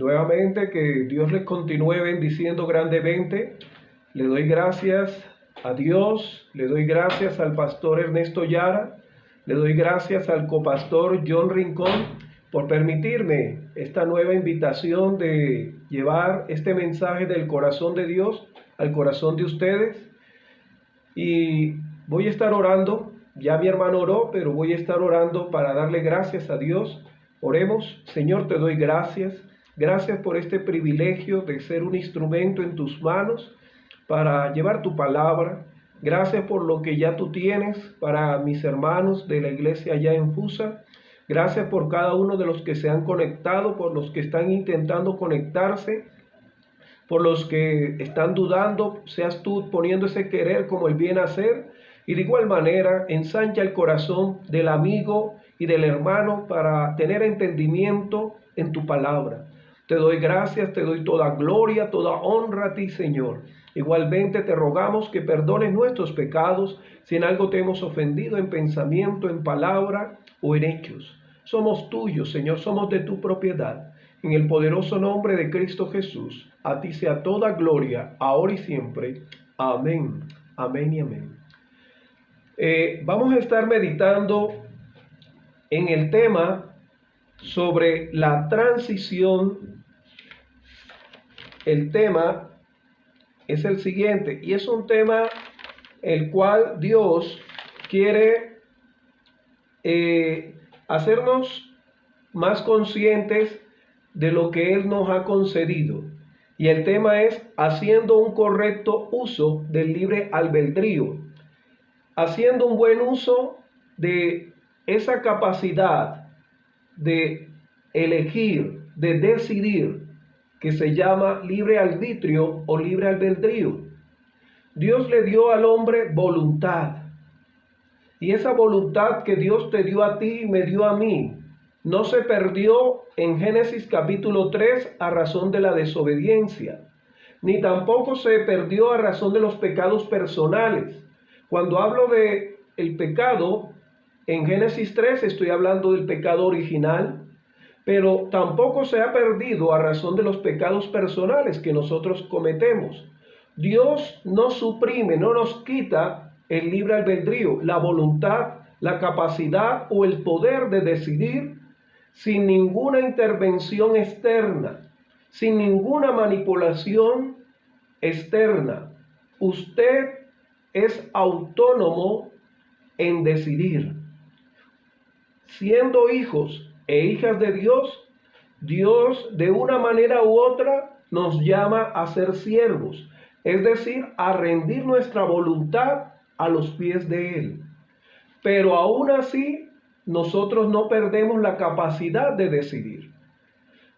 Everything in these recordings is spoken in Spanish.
Nuevamente que Dios les continúe bendiciendo grandemente. Le doy gracias a Dios, le doy gracias al pastor Ernesto Yara, le doy gracias al copastor John Rincón por permitirme esta nueva invitación de llevar este mensaje del corazón de Dios al corazón de ustedes. Y voy a estar orando, ya mi hermano oró, pero voy a estar orando para darle gracias a Dios. Oremos. Señor, te doy gracias. Gracias por este privilegio de ser un instrumento en tus manos para llevar tu palabra. Gracias por lo que ya tú tienes para mis hermanos de la iglesia allá en Fusa. Gracias por cada uno de los que se han conectado, por los que están intentando conectarse, por los que están dudando. Seas tú poniendo ese querer como el bien hacer. Y de igual manera, ensancha el corazón del amigo y del hermano para tener entendimiento en tu palabra. Te doy gracias, te doy toda gloria, toda honra a ti, Señor. Igualmente te rogamos que perdones nuestros pecados si en algo te hemos ofendido en pensamiento, en palabra o en hechos. Somos tuyos, Señor, somos de tu propiedad. En el poderoso nombre de Cristo Jesús, a ti sea toda gloria, ahora y siempre. Amén, amén y amén. Vamos a estar meditando en el tema sobre la transición. El tema es el siguiente, y es un tema el cual Dios quiere hacernos más conscientes de lo que Él nos ha concedido. Y el tema es haciendo un correcto uso del libre albedrío, haciendo un buen uso de esa capacidad de elegir, de decidir, que se llama libre arbitrio o libre albedrío. Dios le dio al hombre voluntad, y esa voluntad que Dios te dio a ti y me dio a mí no se perdió en Génesis capítulo 3 a razón de la desobediencia, ni tampoco se perdió a razón de los pecados personales. Cuando hablo de el pecado en Génesis 3 estoy hablando del pecado original, pero tampoco se ha perdido a razón de los pecados personales que nosotros cometemos. Dios no suprime, no nos quita el libre albedrío, la voluntad, la capacidad o el poder de decidir sin ninguna intervención externa, sin ninguna manipulación externa. Usted es autónomo en decidir. Siendo hijos e hijas de Dios, Dios de una manera u otra nos llama a ser siervos, es decir, a rendir nuestra voluntad a los pies de Él. Pero aún así, nosotros no perdemos la capacidad de decidir.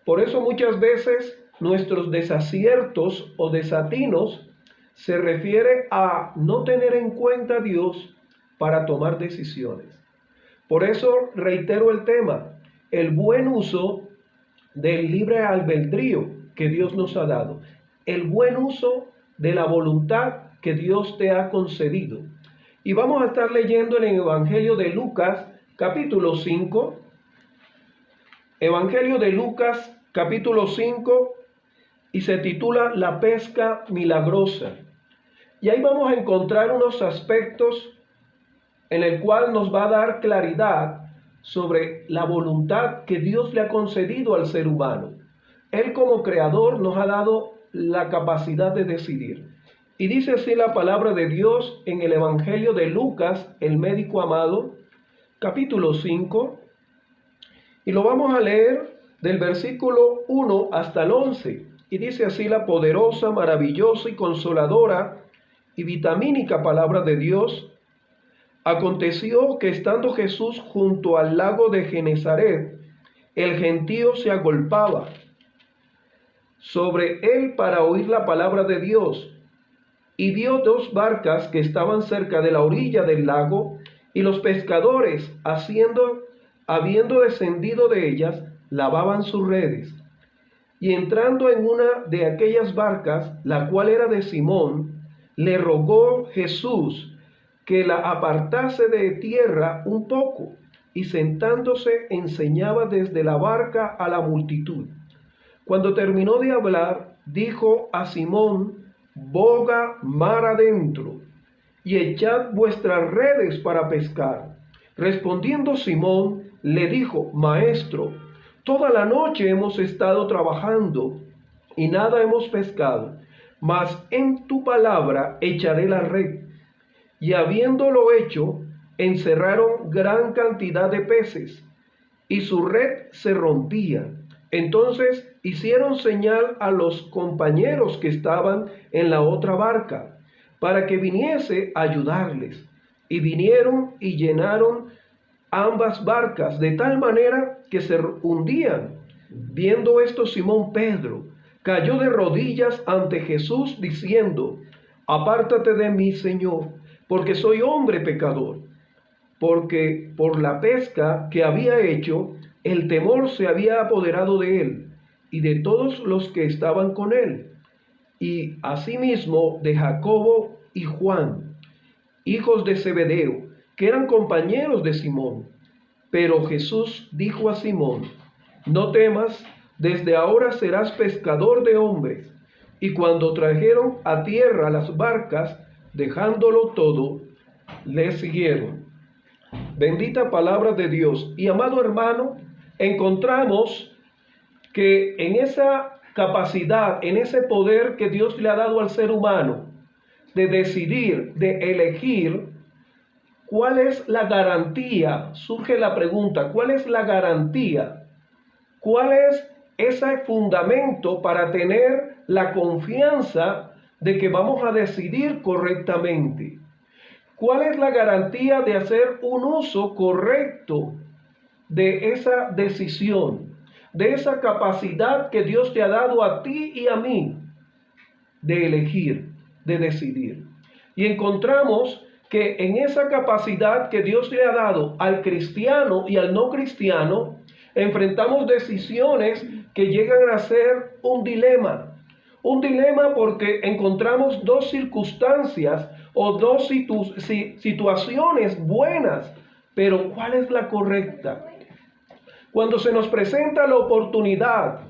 Por eso muchas veces nuestros desaciertos o desatinos se refiere a no tener en cuenta a Dios para tomar decisiones. Por eso reitero el tema, el buen uso del libre albedrío que Dios nos ha dado, el buen uso de la voluntad que Dios te ha concedido. Y vamos a estar leyendo en el Evangelio de Lucas, capítulo 5. Evangelio de Lucas, capítulo 5, y se titula La pesca milagrosa. Y ahí vamos a encontrar unos aspectos en el cual nos va a dar claridad sobre la voluntad que Dios le ha concedido al ser humano. Él como creador nos ha dado la capacidad de decidir. Y dice así la palabra de Dios en el Evangelio de Lucas, el médico amado, capítulo 5, y lo vamos a leer del versículo 1 hasta el 11. Y dice así la poderosa, maravillosa y consoladora y vitamínica palabra de Dios. Aconteció que estando Jesús junto al lago de Genezaret, el gentío se agolpaba sobre él para oír la palabra de Dios. Y vio dos barcas que estaban cerca de la orilla del lago, y los pescadores, habiendo descendido de ellas, lavaban sus redes. Y entrando en una de aquellas barcas, la cual era de Simón, le rogó Jesús que la apartase de tierra un poco, y sentándose enseñaba desde la barca a la multitud. Cuando terminó de hablar, dijo a Simón: boga mar adentro y echad vuestras redes para pescar. Respondiendo Simón, le dijo: Maestro, toda la noche hemos estado trabajando y nada hemos pescado, mas en tu palabra echaré la red. Y habiéndolo hecho, encerraron gran cantidad de peces, y su red se rompía. Entonces hicieron señal a los compañeros que estaban en la otra barca, para que viniese a ayudarles. Y vinieron y llenaron ambas barcas, de tal manera que se hundían. Viendo esto, Simón Pedro cayó de rodillas ante Jesús, diciendo: apártate de mí, Señor, porque soy hombre pecador. Porque por la pesca que había hecho, el temor se había apoderado de él y de todos los que estaban con él, y asimismo de Jacobo y Juan, hijos de Zebedeo, que eran compañeros de Simón. Pero Jesús dijo a Simón: no temas, desde ahora serás pescador de hombres. Y cuando trajeron a tierra las barcas, dejándolo todo, le siguieron. Bendita palabra de Dios. Y amado hermano, encontramos que en esa capacidad, en ese poder que Dios le ha dado al ser humano, de decidir, de elegir, ¿cuál es la garantía? Surge la pregunta: ¿cuál es la garantía? ¿Cuál es ese fundamento para tener la confianza de que vamos a decidir correctamente? ¿Cuál es la garantía de hacer un uso correcto de esa decisión, de esa capacidad que Dios te ha dado a ti y a mí de elegir, de decidir? Y encontramos que en esa capacidad que Dios le ha dado al cristiano y al no cristiano, enfrentamos decisiones que llegan a ser un dilema. Un dilema porque encontramos dos circunstancias o dos situaciones buenas, pero ¿cuál es la correcta? Cuando se nos presenta la oportunidad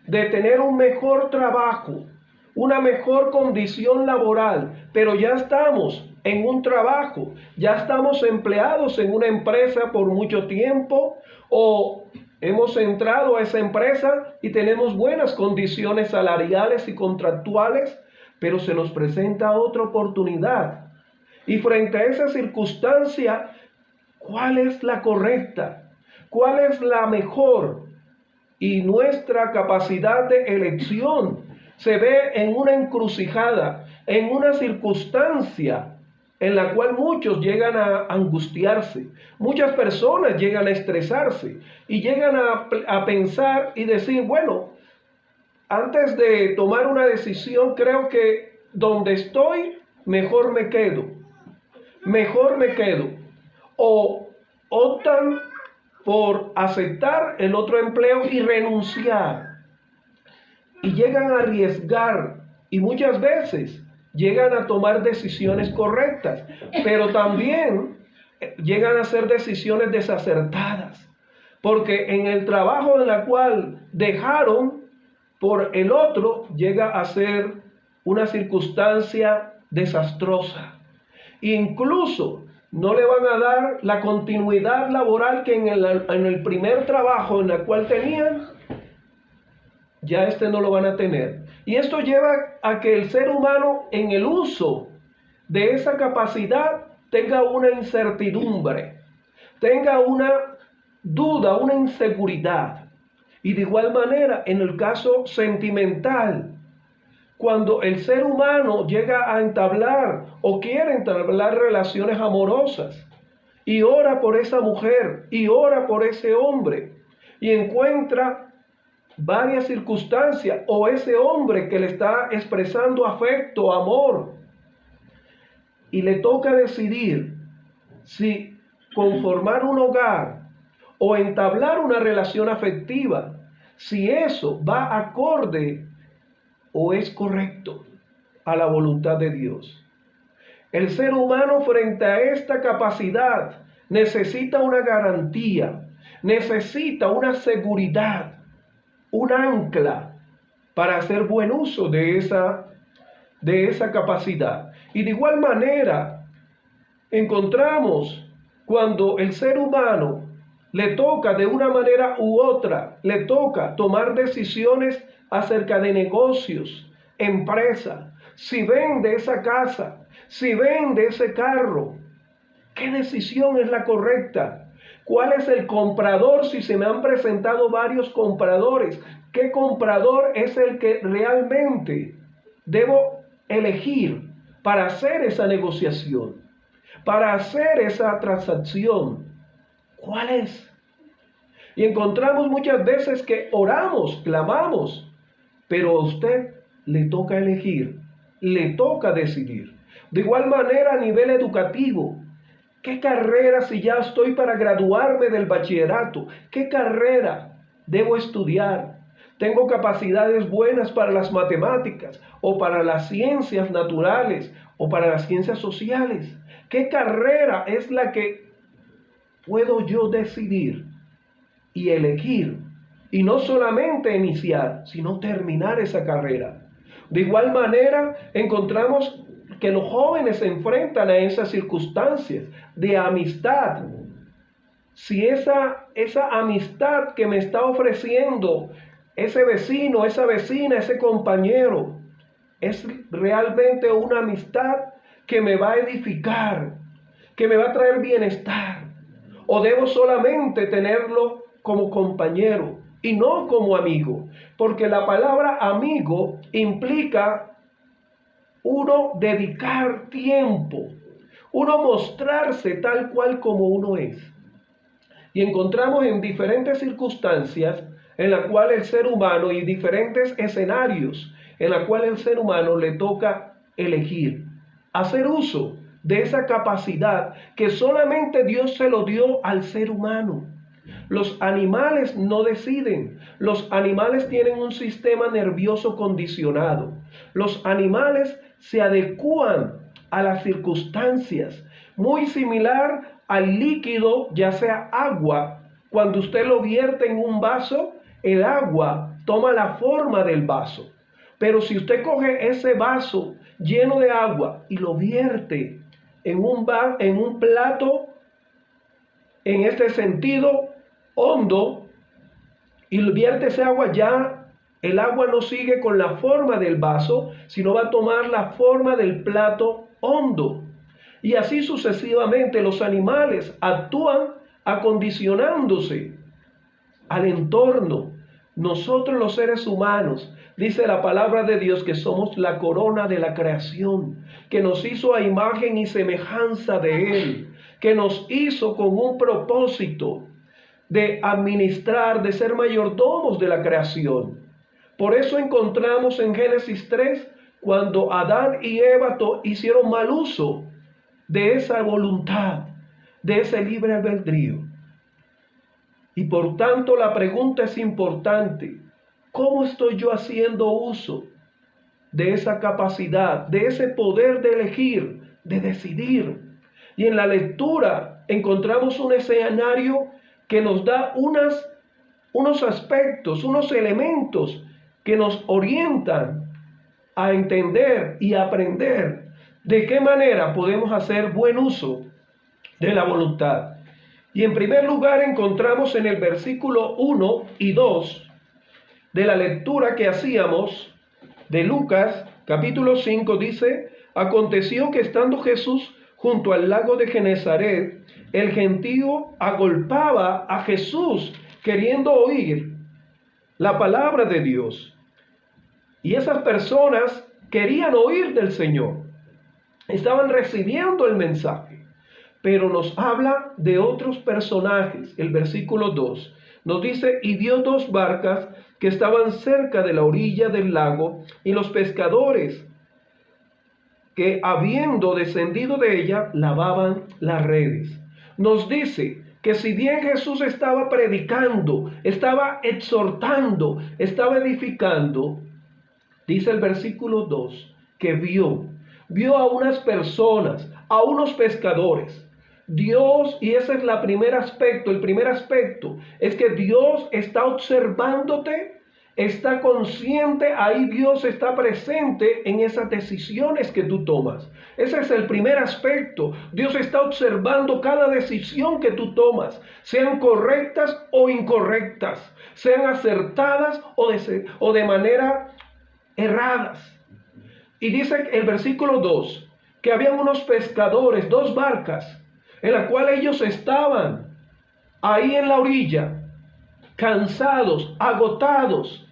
de tener un mejor trabajo, una mejor condición laboral, pero ya estamos en un trabajo, ya estamos empleados en una empresa por mucho tiempo, o hemos entrado a esa empresa y tenemos buenas condiciones salariales y contractuales, pero se nos presenta otra oportunidad. Y frente a esa circunstancia, ¿cuál es la correcta? ¿Cuál es la mejor? Y nuestra capacidad de elección se ve en una encrucijada, en una circunstancia en la cual muchos llegan a angustiarse, muchas personas llegan a estresarse y llegan a pensar y decir: bueno, antes de tomar una decisión, creo que donde estoy, mejor me quedo, o optan por aceptar el otro empleo y renunciar, y llegan a arriesgar, y muchas veces llegan a tomar decisiones correctas, pero también llegan a hacer decisiones desacertadas, porque en el trabajo en la cual dejaron por el otro llega a ser una circunstancia desastrosa. Incluso no le van a dar la continuidad laboral que en el primer trabajo en el cual tenían, ya no lo van a tener. Y esto lleva a que el ser humano en el uso de esa capacidad tenga una incertidumbre, tenga una duda, una inseguridad. Y de igual manera, en el caso sentimental, cuando el ser humano llega a entablar o quiere entablar relaciones amorosas y ora por esa mujer y ora por ese hombre y encuentra varias circunstancias, o ese hombre que le está expresando afecto, amor, y le toca decidir si conformar un hogar o entablar una relación afectiva, si eso va acorde o es correcto a la voluntad de Dios. El ser humano frente a esta capacidad necesita una garantía, necesita una seguridad, un ancla para hacer buen uso de esa capacidad. Y de igual manera, encontramos cuando el ser humano le toca de una manera u otra, le toca tomar decisiones acerca de negocios, empresa, si vende esa casa, si vende ese carro, ¿qué decisión es la correcta? ¿Cuál es el comprador? Si se me han presentado varios compradores, ¿qué comprador es el que realmente debo elegir para hacer esa negociación, para hacer esa transacción? ¿Cuál es? Y encontramos muchas veces que oramos, clamamos, pero a usted le toca elegir, le toca decidir. De igual manera a nivel educativo, ¿qué carrera, si ya estoy para graduarme del bachillerato, qué carrera debo estudiar? ¿Tengo capacidades buenas para las matemáticas o para las ciencias naturales o para las ciencias sociales? ¿Qué carrera es la que puedo yo decidir y elegir? Y no solamente iniciar, sino terminar esa carrera. De igual manera, encontramos que los jóvenes se enfrentan a esas circunstancias de amistad. Si esa amistad que me está ofreciendo ese vecino, esa vecina, ese compañero, es realmente una amistad que me va a edificar, que me va a traer bienestar, o debo solamente tenerlo como compañero y no como amigo, porque la palabra amigo implica uno dedicar tiempo, uno mostrarse tal cual como uno es. Y encontramos en diferentes circunstancias en la cual el ser humano y diferentes escenarios en la cual el ser humano le toca elegir, hacer uso de esa capacidad que solamente Dios se lo dio al ser humano. Los animales no deciden. Los animales tienen un sistema nervioso condicionado. Los animales se adecúan a las circunstancias, muy similar al líquido, ya sea agua. Cuando usted lo vierte en un vaso, el agua toma la forma del vaso. Pero si usted coge ese vaso lleno de agua y lo vierte en un plato, en este sentido, hondo, y vierte ese agua, ya el agua no sigue con la forma del vaso, sino va a tomar la forma del plato hondo. Y así sucesivamente los animales actúan acondicionándose al entorno. Nosotros los seres humanos, dice la palabra de Dios, que somos la corona de la creación, que nos hizo a imagen y semejanza de Él, que nos hizo con un propósito de administrar, de ser mayordomos de la creación. Por eso encontramos en Génesis 3, cuando Adán y Eva hicieron mal uso de esa voluntad, de ese libre albedrío. Y por tanto la pregunta es importante: ¿cómo estoy yo haciendo uso de esa capacidad, de ese poder de elegir, de decidir? Y en la lectura encontramos un escenario que nos da unos aspectos, unos elementos que nos orientan a entender y aprender de qué manera podemos hacer buen uso de la voluntad. Y en primer lugar encontramos en el versículo 1 y 2 de la lectura que hacíamos de Lucas capítulo 5, dice: aconteció que estando Jesús junto al lago de Genezaret, el gentío agolpaba a Jesús queriendo oír la palabra de Dios. Y esas personas querían oír del Señor, estaban recibiendo el mensaje. Pero nos habla de otros personajes. El versículo 2 nos dice: y vio dos barcas que estaban cerca de la orilla del lago, y los pescadores, que habiendo descendido de ella, lavaban las redes. Nos dice que si bien Jesús estaba predicando, estaba exhortando, estaba edificando, dice el versículo 2 que vio a unas personas, a unos pescadores. Dios, y ese es el primer aspecto es que Dios está observándote, está consciente, ahí Dios está presente en esas decisiones que tú tomas. Ese es el primer aspecto. Dios está observando cada decisión que tú tomas, sean correctas o incorrectas, sean acertadas o de manera erradas. Y dice el versículo 2, que habían unos pescadores, dos barcas, en las cuales ellos estaban ahí en la orilla, cansados, agotados,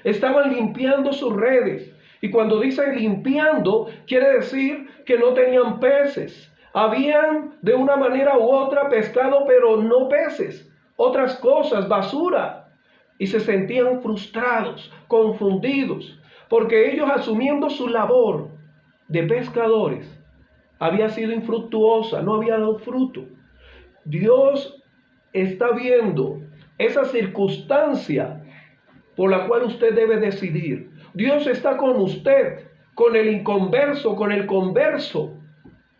estaban limpiando sus redes. Y cuando dice limpiando, quiere decir que no tenían peces. Habían de una manera u otra pescado, pero no peces, otras cosas, basura. Y se sentían frustrados, confundidos, porque ellos, asumiendo su labor de pescadores, había sido infructuosa, no había dado fruto. Dios está viendo esa circunstancia por la cual usted debe decidir. Dios está con usted, con el inconverso, con el converso,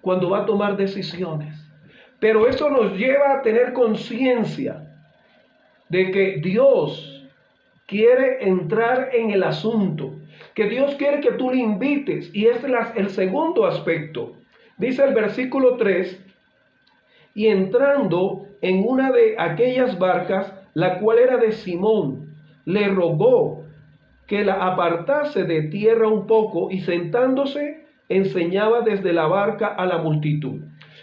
cuando va a tomar decisiones. Pero eso nos lleva a tener conciencia de que Dios quiere entrar en el asunto, que Dios quiere que tú le invites, y este es el segundo aspecto. Dice el versículo 3, y entrando en una de aquellas barcas, la cual era de Simón, le rogó que la apartase de tierra un poco, y sentándose enseñaba desde la barca a la multitud.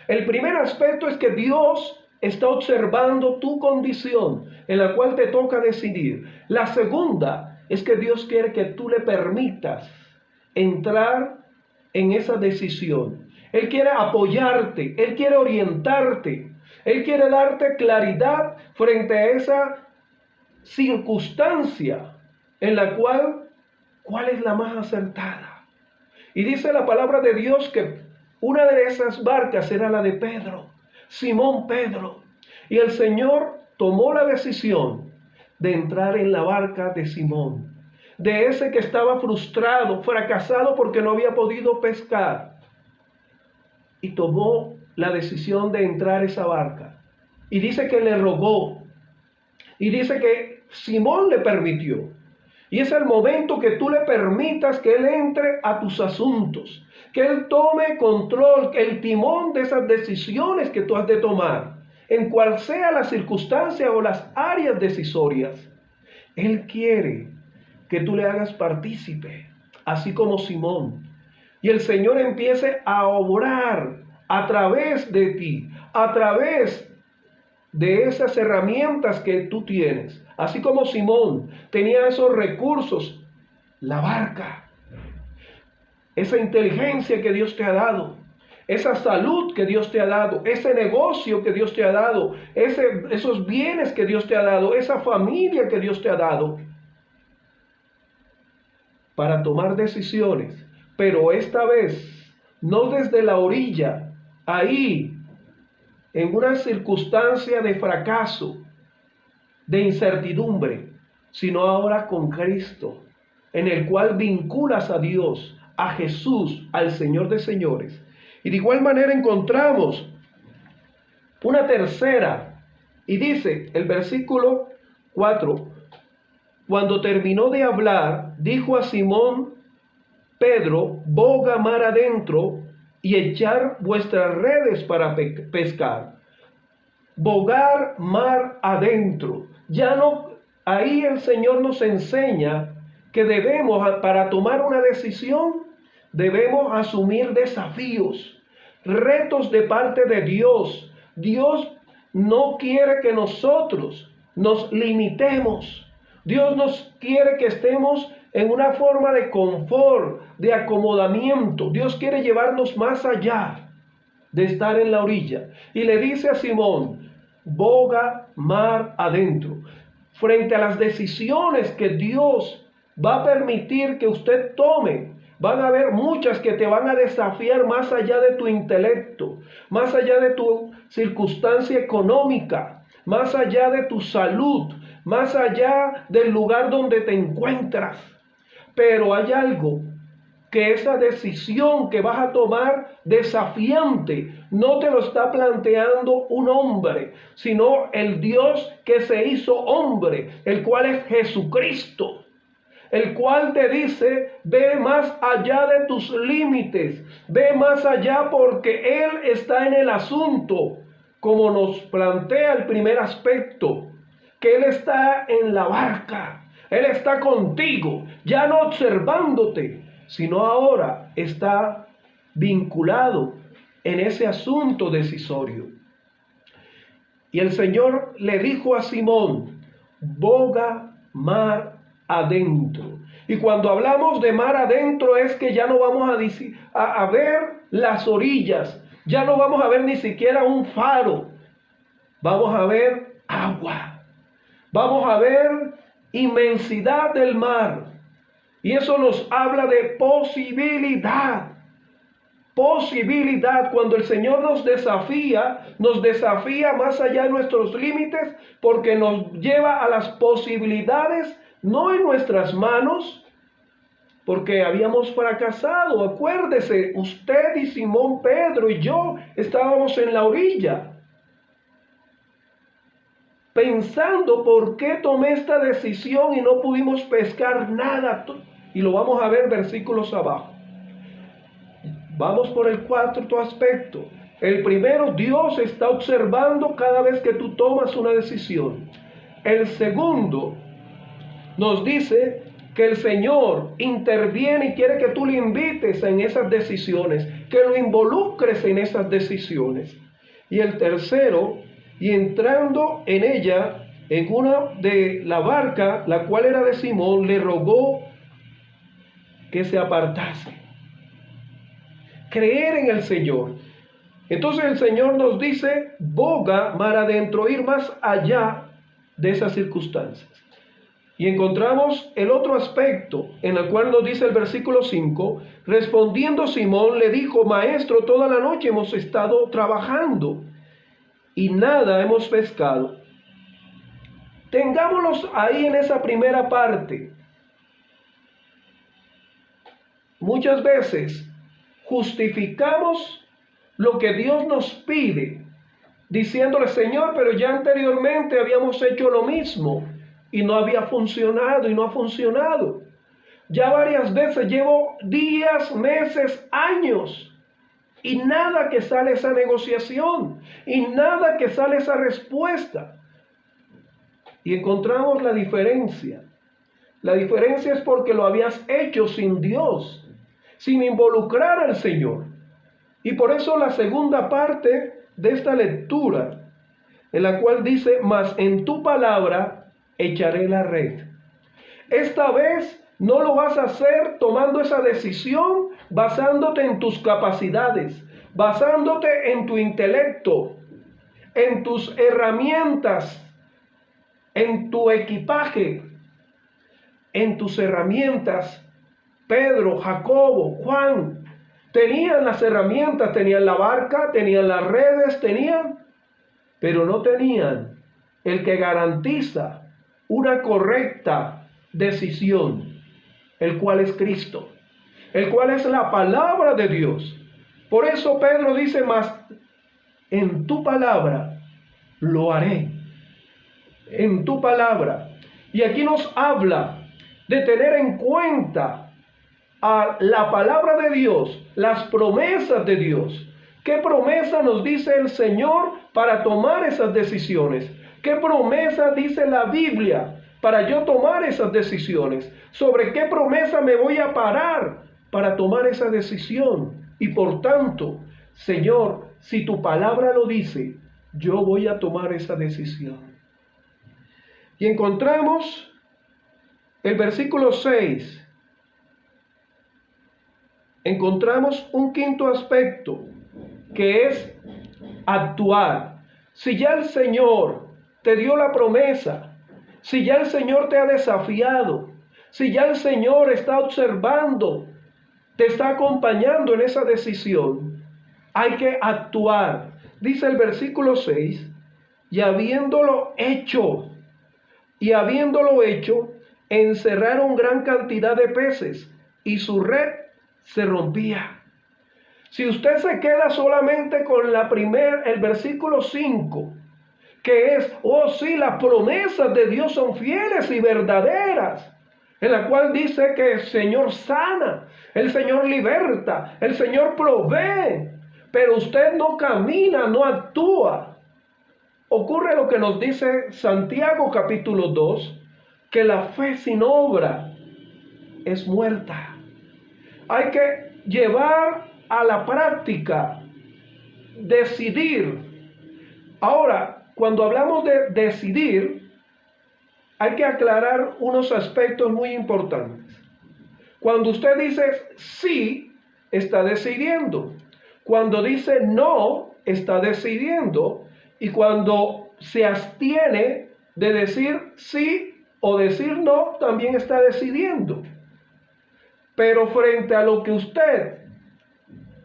El primer aspecto es que Dios está observando tu condición en la cual te toca decidir. La segunda es que Dios quiere que tú le permitas entrar en esa decisión. Él quiere apoyarte, Él quiere orientarte, Él quiere darte claridad frente a esa circunstancia en la cual es la más acertada. Y dice la palabra de Dios que una de esas barcas era la de Pedro, Simón Pedro. Y el Señor tomó la decisión de entrar en la barca de Simón, de ese que estaba frustrado, fracasado porque no había podido pescar. Y tomó la decisión de entrar a esa barca. Y dice que le rogó. Y dice que Simón le permitió. Y es el momento que tú le permitas que Él entre a tus asuntos, que Él tome control, el timón de esas decisiones que tú has de tomar, en cual sea la circunstancia o las áreas decisorias. Él quiere que tú le hagas partícipe, así como Simón. Y el Señor empiece a obrar a través de ti, a través de esas herramientas que tú tienes. Así como Simón tenía esos recursos, la barca, esa inteligencia que Dios te ha dado, esa salud que Dios te ha dado, ese negocio que Dios te ha dado, esos bienes que Dios te ha dado, esa familia que Dios te ha dado, para tomar decisiones, pero esta vez no desde la orilla, ahí, en una circunstancia de fracaso, de incertidumbre, sino ahora con Cristo, en el cual vinculas a Dios, a Jesús, al Señor de señores. Y de igual manera encontramos una tercera, y dice el versículo 4, cuando terminó de hablar, dijo a Simón Pedro, boga mar adentro y echar vuestras redes para pescar. Bogar mar adentro. Ya no, ahí el Señor nos enseña que debemos, para tomar una decisión, debemos asumir desafíos, retos de parte de Dios. Dios no quiere que nosotros nos limitemos. Dios nos quiere que estemos en una forma de confort, de acomodamiento. Dios quiere llevarnos más allá de estar en la orilla. Y le dice a Simón, boga mar adentro. Frente a las decisiones que Dios va a permitir que usted tome, van a haber muchas que te van a desafiar más allá de tu intelecto, más allá de tu circunstancia económica, más allá de tu salud, más allá del lugar donde te encuentras. Pero hay algo, que esa decisión que vas a tomar desafiante no te lo está planteando un hombre, sino el Dios que se hizo hombre, el cual es Jesucristo. el cual te dice, ve más allá de tus límites, ve más allá porque Él está en el asunto, como nos plantea el primer aspecto, que Él está en la barca, Él está contigo, ya no observándote, sino ahora está vinculado en ese asunto decisorio. Y el Señor le dijo a Simón, boga mar adentro. Y cuando hablamos de mar adentro es que ya no vamos a ver las orillas, ya no vamos a ver ni siquiera un faro, vamos a ver agua, vamos a ver inmensidad del mar. Y eso nos habla de posibilidad. Posibilidad, cuando el Señor nos desafía más allá de nuestros límites, porque nos lleva a las posibilidades, no en nuestras manos, porque habíamos fracasado. Acuérdese, usted y Simón Pedro y yo estábamos en la orilla, pensando por qué tomé esta decisión y no pudimos pescar nada, y lo vamos a ver versículos abajo. Vamos por el cuarto aspecto. El primero, Dios está observando cada vez que tú tomas una decisión. El segundo, nos dice que el Señor interviene y quiere que tú le invites en esas decisiones, que lo involucres en esas decisiones. Y el tercero, y entrando en ella, en una de la barca, la cual era de Simón, le rogó que se apartase. Creer en el Señor. Entonces el Señor nos dice, boga mar adentro, ir más allá de esas circunstancias. Y encontramos el otro aspecto en el cual nos dice el versículo 5, respondiendo Simón le dijo, maestro, toda la noche hemos estado trabajando y nada hemos pescado. Tengámonos ahí en esa primera parte. Muchas veces justificamos lo que Dios nos pide, diciéndole, Señor, pero ya anteriormente habíamos hecho lo mismo y no había funcionado y no ha funcionado. Ya varias veces llevo días, meses, años y nada que sale esa negociación y nada que sale esa respuesta. Y encontramos la diferencia. La diferencia es porque lo habías hecho sin Dios, sin involucrar al Señor. Y por eso la segunda parte de esta lectura, en la cual dice, mas en tu palabra echaré la red. Esta vez no lo vas a hacer tomando esa decisión basándote en tus capacidades, basándote en tu intelecto, en tus herramientas, en tu equipaje, en tus herramientas. Pedro, Jacobo, Juan, tenían las herramientas, tenían la barca, tenían las redes, pero no tenían el que garantiza una correcta decisión, el cual es Cristo, el cual es la palabra de Dios. Por eso Pedro dice, más en tu palabra lo haré, en tu palabra. Y aquí nos habla de tener en cuenta a la palabra de Dios, las promesas de Dios. ¿Qué promesa nos dice el Señor para tomar esas decisiones? ¿Qué promesa dice la Biblia para yo tomar esas decisiones? ¿Sobre qué promesa me voy a parar para tomar esa decisión? Y por tanto, Señor, si tu palabra lo dice, yo voy a tomar esa decisión. Y encontramos el versículo 6. Encontramos un quinto aspecto, que es actuar. Si ya el Señor te dio la promesa, si ya el Señor te ha desafiado, si ya el Señor está observando, te está acompañando en esa decisión, hay que actuar. Dice el versículo 6, y habiéndolo hecho, encerraron gran cantidad de peces, y su red se rompía. Si usted se queda solamente con el versículo 5, que es, oh sí, las promesas de Dios son fieles y verdaderas, en la cual dice que el Señor sana, el Señor liberta, el Señor provee, pero usted no camina, no actúa. Ocurre lo que nos dice Santiago capítulo 2, que la fe sin obra es muerta. Hay que llevar a la práctica, decidir. Ahora, cuando hablamos de decidir, hay que aclarar unos aspectos muy importantes. Cuando usted dice sí, está decidiendo. Cuando dice no, está decidiendo. Y cuando se abstiene de decir sí o decir no, también está decidiendo. Pero frente a lo que usted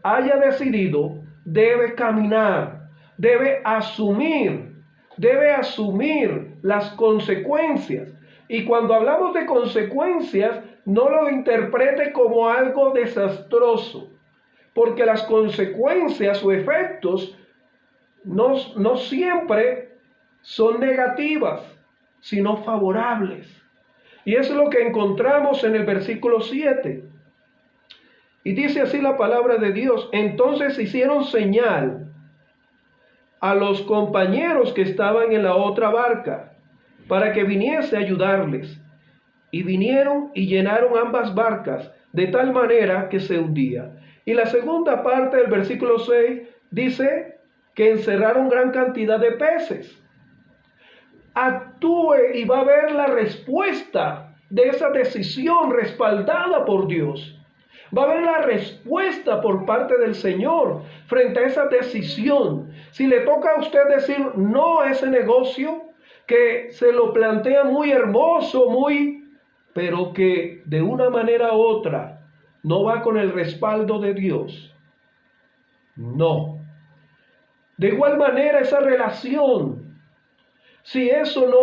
haya decidido, debe caminar, debe asumir las consecuencias. Y cuando hablamos de consecuencias, no lo interprete como algo desastroso, porque las consecuencias o efectos no siempre son negativas, sino favorables. Y eso es lo que encontramos en el versículo 7. Y dice así la palabra de Dios: entonces hicieron señal a los compañeros que estaban en la otra barca, para que viniese a ayudarles. Y vinieron y llenaron ambas barcas, de tal manera que se hundía. Y la segunda parte del versículo 6 dice que encerraron gran cantidad de peces. Actúe y va a ver la respuesta de esa decisión respaldada por Dios. Va a haber la respuesta por parte del Señor frente a esa decisión. Si le toca a usted decir no a ese negocio, que se lo plantea muy hermoso, pero que de una manera u otra no va con el respaldo de Dios. No. De igual manera esa relación, si eso no